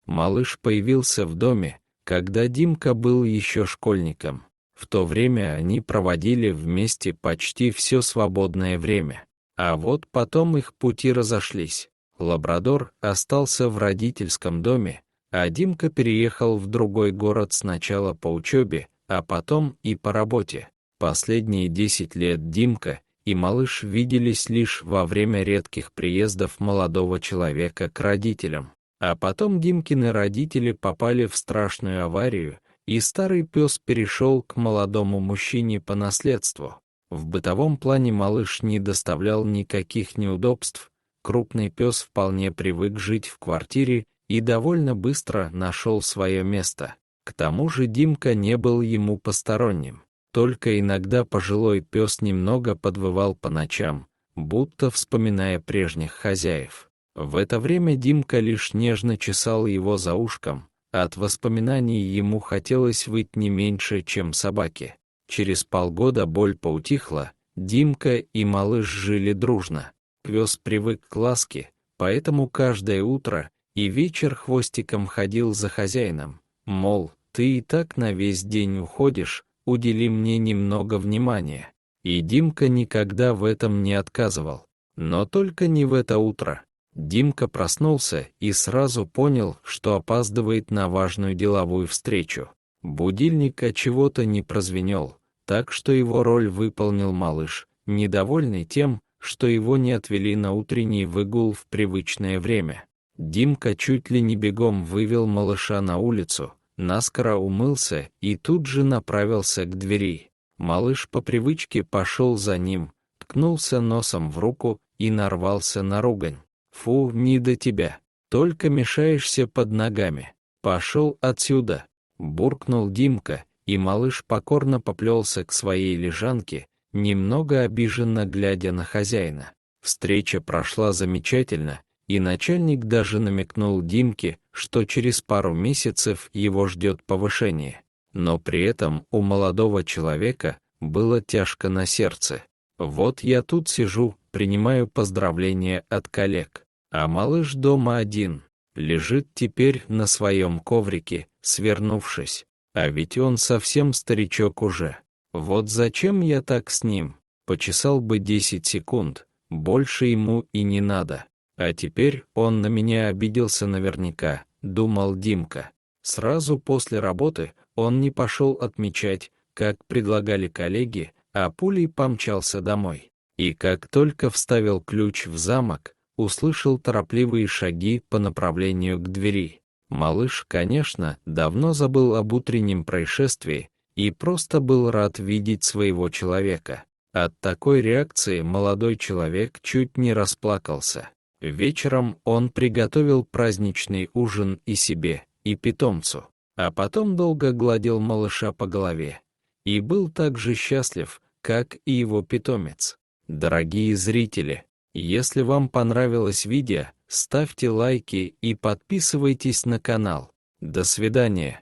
Малыш появился в доме, когда Димка был еще школьником. В то время они проводили вместе почти все свободное время. А вот потом их пути разошлись. Лабрадор остался в родительском доме, а Димка переехал в другой город сначала по учебе, а потом и по работе. Последние 10 лет Димка и малыш виделись лишь во время редких приездов молодого человека к родителям. А потом Димкины родители попали в страшную аварию, и старый пес перешел к молодому мужчине по наследству. В бытовом плане малыш не доставлял никаких неудобств, крупный пес вполне привык жить в квартире и довольно быстро нашел свое место. К тому же Димка не был ему посторонним. Только иногда пожилой пес немного подвывал по ночам, будто вспоминая прежних хозяев. В это время Димка лишь нежно чесал его за ушком. От воспоминаний ему хотелось выть не меньше, чем собаке. Через полгода боль поутихла, Димка и малыш жили дружно. Пес привык к ласке, поэтому каждое утро и вечер хвостиком ходил за хозяином. Мол, ты и так на весь день уходишь, удели мне немного внимания. И Димка никогда в этом не отказывал. Но только не в это утро. Димка проснулся и сразу понял, что опаздывает на важную деловую встречу. Будильник отчего-то не прозвенел, так что его роль выполнил малыш, недовольный тем, что его не отвели на утренний выгул в привычное время. Димка чуть ли не бегом вывел малыша на улицу, наскоро умылся и тут же направился к двери. Малыш по привычке пошел за ним, ткнулся носом в руку и нарвался на ругань. «Фу, не до тебя, только мешаешься под ногами. Пошел отсюда!» — буркнул Димка, и малыш покорно поплелся к своей лежанке, немного обиженно глядя на хозяина. Встреча прошла замечательно, и начальник даже намекнул Димке, что через пару месяцев его ждет повышение. Но при этом у молодого человека было тяжко на сердце. «Вот я тут сижу, принимаю поздравления от коллег. А малыш дома один, лежит теперь на своем коврике, свернувшись. А ведь он совсем старичок уже. Вот зачем я так с ним? Почесал бы 10 секунд, больше ему и не надо. А теперь он на меня обиделся наверняка», — думал Димка. Сразу после работы он не пошел отмечать, как предлагали коллеги, а пулей помчался домой. И как только вставил ключ в замок, услышал торопливые шаги по направлению к двери. Малыш, конечно, давно забыл об утреннем происшествии и просто был рад видеть своего человека. От такой реакции молодой человек чуть не расплакался. Вечером он приготовил праздничный ужин и себе, и питомцу, а потом долго гладил малыша по голове. И был так же счастлив, как и его питомец. Дорогие зрители, если вам понравилось видео, ставьте лайки и подписывайтесь на канал. До свидания.